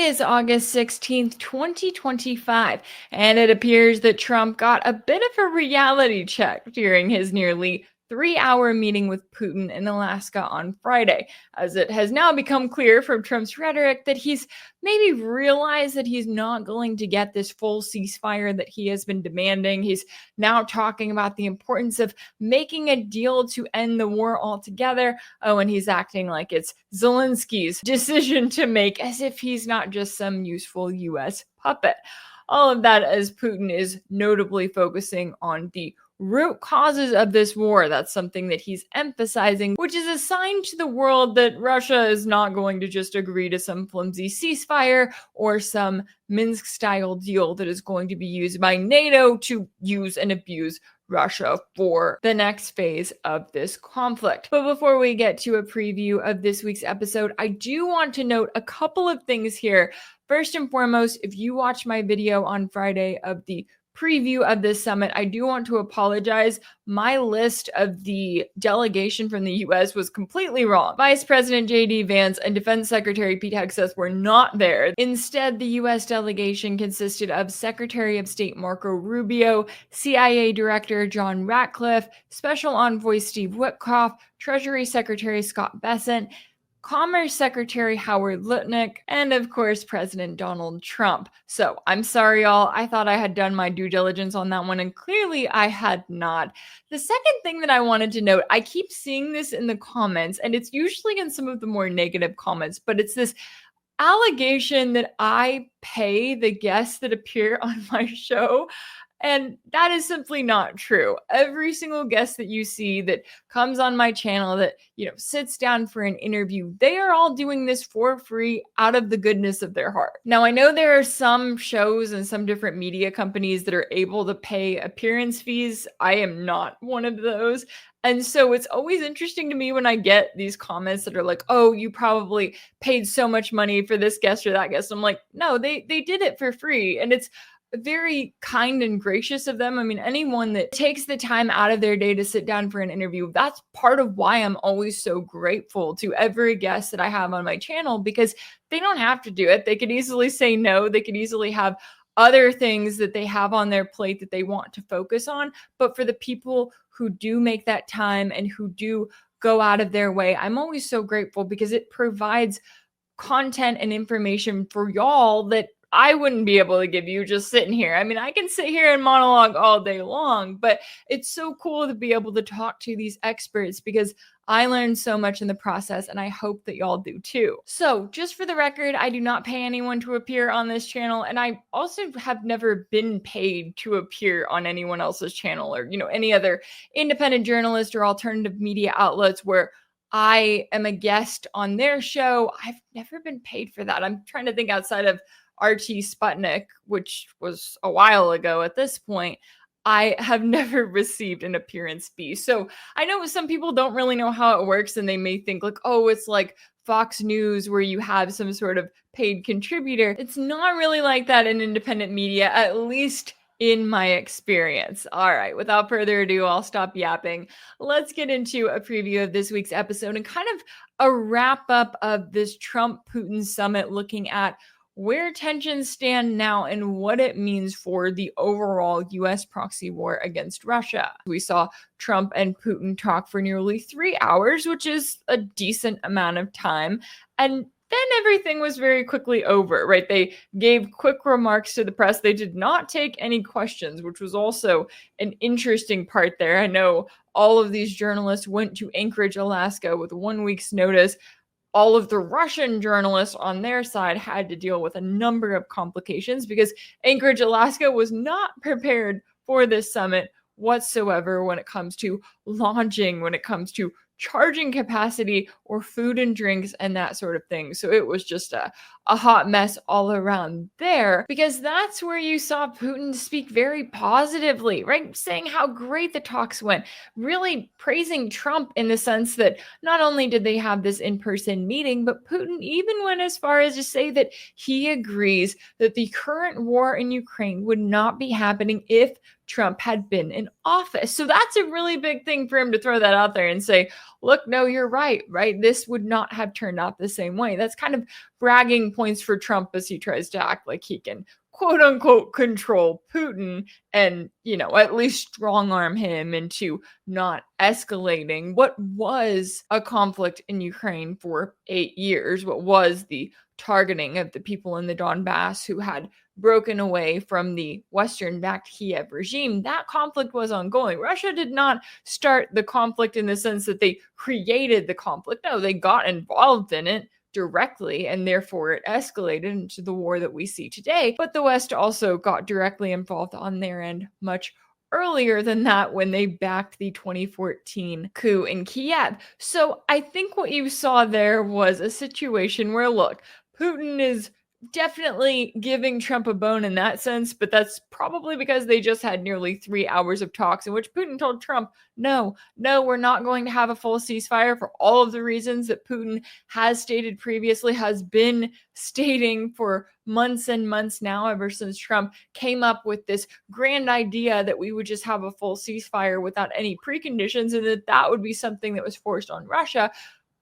is August 16th, 2025, and it appears that Trump got a bit of a reality check during his nearly 3-hour meeting with Putin in Alaska on Friday, as it has now become clear from Trump's rhetoric that he's maybe realized that he's not going to get this full ceasefire that he has been demanding. He's now talking about the importance of making a deal to end the war altogether. Oh, and he's acting like it's Zelensky's decision to make, as if he's not just some useful US puppet. All of that as Putin is notably focusing on the root causes of this war. That's something that he's emphasizing, which is a sign to the world that Russia is not going to just agree to some flimsy ceasefire or some Minsk-style deal that is going to be used by NATO to use and abuse Russia for the next phase of this conflict. But before we get to a preview of this week's episode, I do want to note a couple of things here. First and foremost, if you watched my video on Friday of the preview of this summit, I do want to apologize. My list of the delegation from the US was completely wrong. Vice President J.D. Vance and Defense Secretary Pete Hegseth were not there. Instead, the US delegation consisted of Secretary of State Marco Rubio, CIA Director John Ratcliffe, Special Envoy Steve Witkoff, Treasury Secretary Scott Bessent, Commerce Secretary Howard Lutnick, and of course, President Donald Trump. So I'm sorry, y'all. I thought I had done my due diligence on that one, and clearly I had not. The second thing that I wanted to note, I keep seeing this in the comments, and it's usually in some of the more negative comments, but it's this allegation that I pay the guests that appear on my show. And that is simply not true. Every single guest that you see that comes on my channel that, sits down for an interview, they are all doing this for free out of the goodness of their heart. Now, I know there are some shows and some different media companies that are able to pay appearance fees. I am not one of those. And so it's always interesting to me when I get these comments that are like, oh, you probably paid so much money for this guest or that guest. I'm like, no, they did it for free. And it's very kind and gracious of them. I mean, anyone that takes the time out of their day to sit down for an interview, that's part of why I'm always so grateful to every guest that I have on my channel, because they don't have to do it. They could easily say no. They could easily have other things that they have on their plate that they want to focus on. But for the people who do make that time and who do go out of their way, I'm always so grateful, because it provides content and information for y'all that I wouldn't be able to give you just sitting here. I mean, I can sit here and monologue all day long, but it's so cool to be able to talk to these experts, because I learned so much in the process, and I hope that y'all do too. So just for the record, I do not pay anyone to appear on this channel, and I also have never been paid to appear on anyone else's channel or, any other independent journalist or alternative media outlets where I am a guest on their show. I've never been paid for that. I'm trying to think outside of RT Sputnik, which was a while ago at this point. I have never received an appearance fee. So I know some people don't really know how it works, and they may think like, oh, it's like Fox News where you have some sort of paid contributor. It's not really like that in independent media, at least in my experience. All right, without further ado, I'll stop yapping. Let's get into a preview of this week's episode and kind of a wrap up of this Trump-Putin summit, looking at where tensions stand now and what it means for the overall US proxy war against Russia. We saw Trump and Putin talk for nearly 3 hours, which is a decent amount of time. And then everything was very quickly over, right? They gave quick remarks to the press. They did not take any questions, which was also an interesting part there. I know all of these journalists went to Anchorage, Alaska with 1 week's notice. All of the Russian journalists on their side had to deal with a number of complications, because Anchorage, Alaska was not prepared for this summit whatsoever when it comes to launching, when it comes to charging capacity or food and drinks and that sort of thing. So it was just a hot mess all around there, because that's where you saw Putin speak very positively, right? Saying how great the talks went, really praising Trump in the sense that not only did they have this in-person meeting, but Putin even went as far as to say that he agrees that the current war in Ukraine would not be happening if Trump had been in office. So that's a really big thing for him to throw that out there and say, look, no, you're right? This would not have turned out the same way. That's kind of bragging points for Trump as he tries to act like he can quote unquote control Putin and, at least strong arm him into not escalating what was a conflict in Ukraine for 8 years, what was the targeting of the people in the Donbass who had broken away from the Western-backed Kiev regime. That conflict was ongoing. Russia did not start the conflict in the sense that they created the conflict. No, they got involved in it directly, and therefore it escalated into the war that we see today. But the West also got directly involved on their end much earlier than that when they backed the 2014 coup in Kiev. So I think what you saw there was a situation where, look, Putin is definitely giving Trump a bone in that sense, but that's probably because they just had nearly 3 hours of talks in which Putin told Trump, no, we're not going to have a full ceasefire for all of the reasons that Putin has stated previously, has been stating for months and months now, ever since Trump came up with this grand idea that we would just have a full ceasefire without any preconditions, and that would be something that was forced on Russia.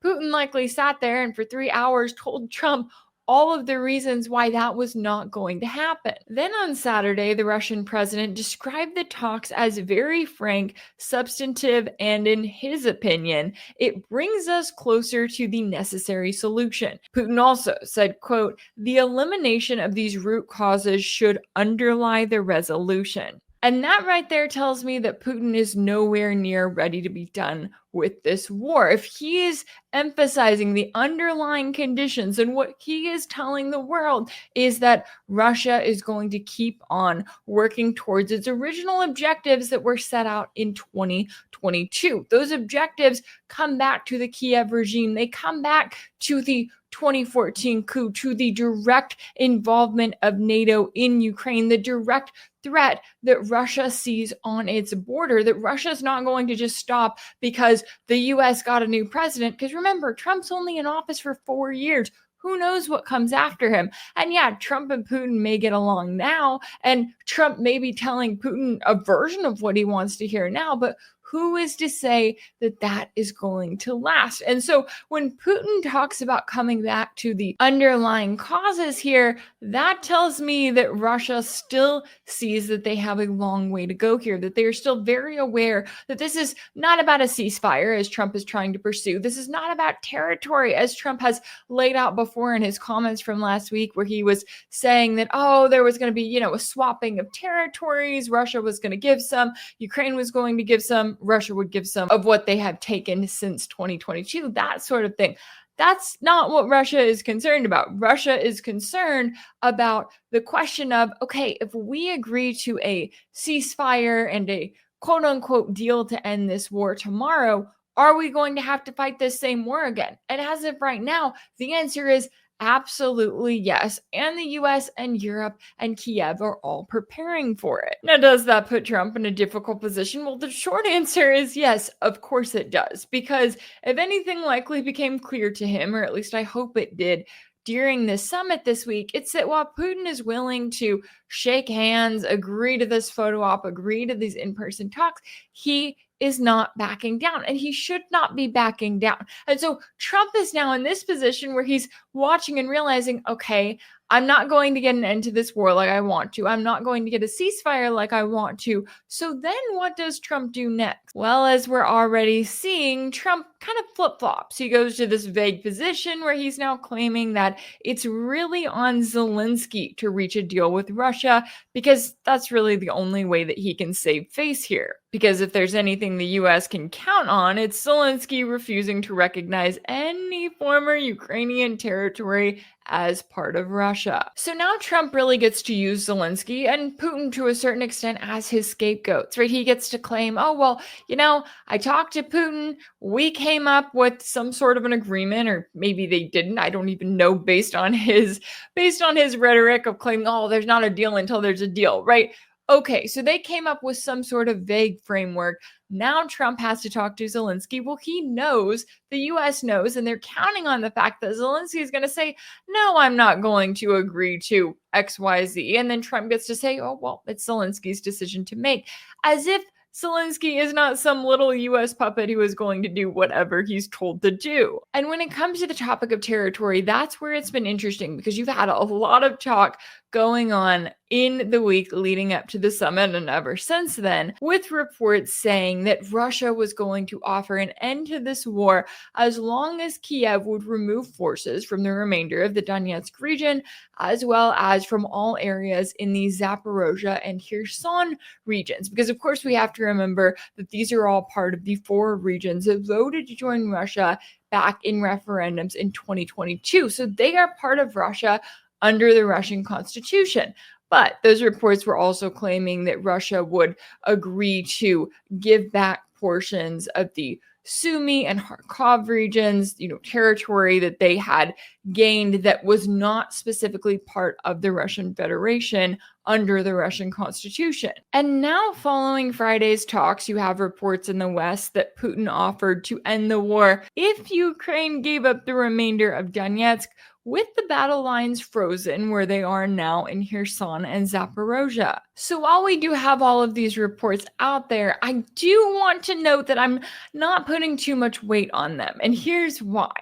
Putin likely sat there and for 3 hours told Trump all of the reasons why that was not going to happen. Then on Saturday, the Russian president described the talks as very frank, substantive, and in his opinion, it brings us closer to the necessary solution. Putin also said, quote, the elimination of these root causes should underlie the resolution. And that right there tells me that Putin is nowhere near ready to be done with this war. If he is emphasizing the underlying conditions, and what he is telling the world is that Russia is going to keep on working towards its original objectives that were set out in 2022. Those objectives come back to the Kiev regime. They come back to the 2014 coup, to the direct involvement of NATO in Ukraine, the direct threat that Russia sees on its border, that Russia's not going to just stop because the US got a new president. Because remember, Trump's only in office for 4 years. Who knows what comes after him? And yeah, Trump and Putin may get along now, and Trump may be telling Putin a version of what he wants to hear now, but who is to say that that is going to last? And so when Putin talks about coming back to the underlying causes here, that tells me that Russia still sees that they have a long way to go here, that they are still very aware that this is not about a ceasefire as Trump is trying to pursue. This is not about territory as Trump has laid out before in his comments from last week, where he was saying that, there was going to be, a swapping of territories. Russia was going to give some, Ukraine was going to give some, Russia would give some of what they have taken since 2022, that sort of thing. That's not what Russia is concerned about. Russia is concerned about the question of, okay, if we agree to a ceasefire and a quote unquote deal to end this war tomorrow, are we going to have to fight this same war again? And as of right now, the answer is absolutely yes. And the US and Europe and Kiev are all preparing for it. Now, does that put Trump in a difficult position? Well, the short answer is yes, of course it does. Because if anything likely became clear to him, or at least I hope it did, during this summit this week, it's that while Putin is willing to shake hands, agree to this photo op, agree to these in-person talks, he is not backing down, and he should not be backing down. And so Trump is now in this position where he's watching and realizing, okay, I'm not going to get an end to this war like I want to. I'm not going to get a ceasefire like I want to. So then what does Trump do next? Well, as we're already seeing, Trump kind of flip-flops. He goes to this vague position where he's now claiming that it's really on Zelensky to reach a deal with Russia, because that's really the only way that he can save face here. Because if there's anything the US can count on, it's Zelensky refusing to recognize any former Ukrainian territory as part of Russia. So now Trump really gets to use Zelensky and Putin to a certain extent as his scapegoats, right? He gets to claim, I talked to Putin, we came up with some sort of an agreement, or maybe they didn't. I don't even know, based on his rhetoric of claiming, there's not a deal until there's a deal, right? Okay, so they came up with some sort of vague framework. Now Trump has to talk to Zelensky. Well, he knows, the US knows, and they're counting on the fact that Zelensky is going to say, no, I'm not going to agree to XYZ. And then Trump gets to say, oh, well, it's Zelensky's decision to make, as if Zelensky is not some little US puppet who is going to do whatever he's told to do. And when it comes to the topic of territory, that's where it's been interesting because you've had a lot of talk going on in the week leading up to the summit and ever since then, with reports saying that Russia was going to offer an end to this war as long as Kiev would remove forces from the remainder of the Donetsk region, as well as from all areas in the Zaporozhye and Kherson regions. Because, of course, we have to remember that these are all part of the 4 regions that voted to join Russia back in referendums in 2022. So they are part of Russia under the Russian constitution. But those reports were also claiming that Russia would agree to give back portions of the Sumy and Kharkov regions, territory that they had gained that was not specifically part of the Russian Federation under the Russian constitution. And now, following Friday's talks, you have reports in the West that Putin offered to end the war if Ukraine gave up the remainder of Donetsk, with the battle lines frozen where they are now in Kherson and Zaporozhye. So while we do have all of these reports out there, I do want to note that I'm not putting too much weight on them. And here's why.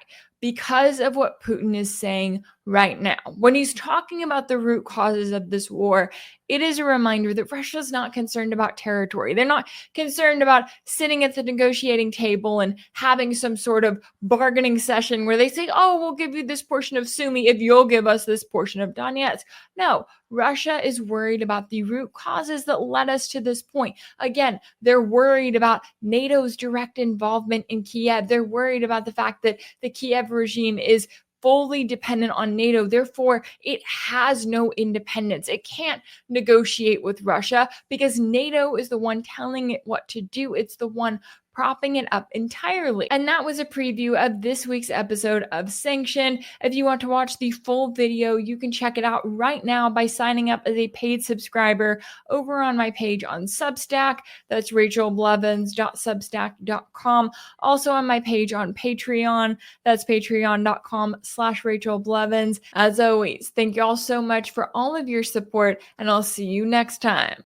Because of what Putin is saying right now. When he's talking about the root causes of this war, it is a reminder that Russia is not concerned about territory. They're not concerned about sitting at the negotiating table and having some sort of bargaining session where they say, oh, we'll give you this portion of Sumy if you'll give us this portion of Donetsk. No, Russia is worried about the root causes that led us to this point. Again, they're worried about NATO's direct involvement in Kiev. They're worried about the fact that the Kiev regime is fully dependent on NATO. Therefore, it has no independence. It can't negotiate with Russia because NATO is the one telling it what to do. It's the one propping it up entirely. And that was a preview of this week's episode of Sanctioned. If you want to watch the full video, you can check it out right now by signing up as a paid subscriber over on my page on Substack. That's rachelblevins.substack.com. Also on my page on Patreon. That's patreon.com/rachelblevins. As always, thank you all so much for all of your support, and I'll see you next time.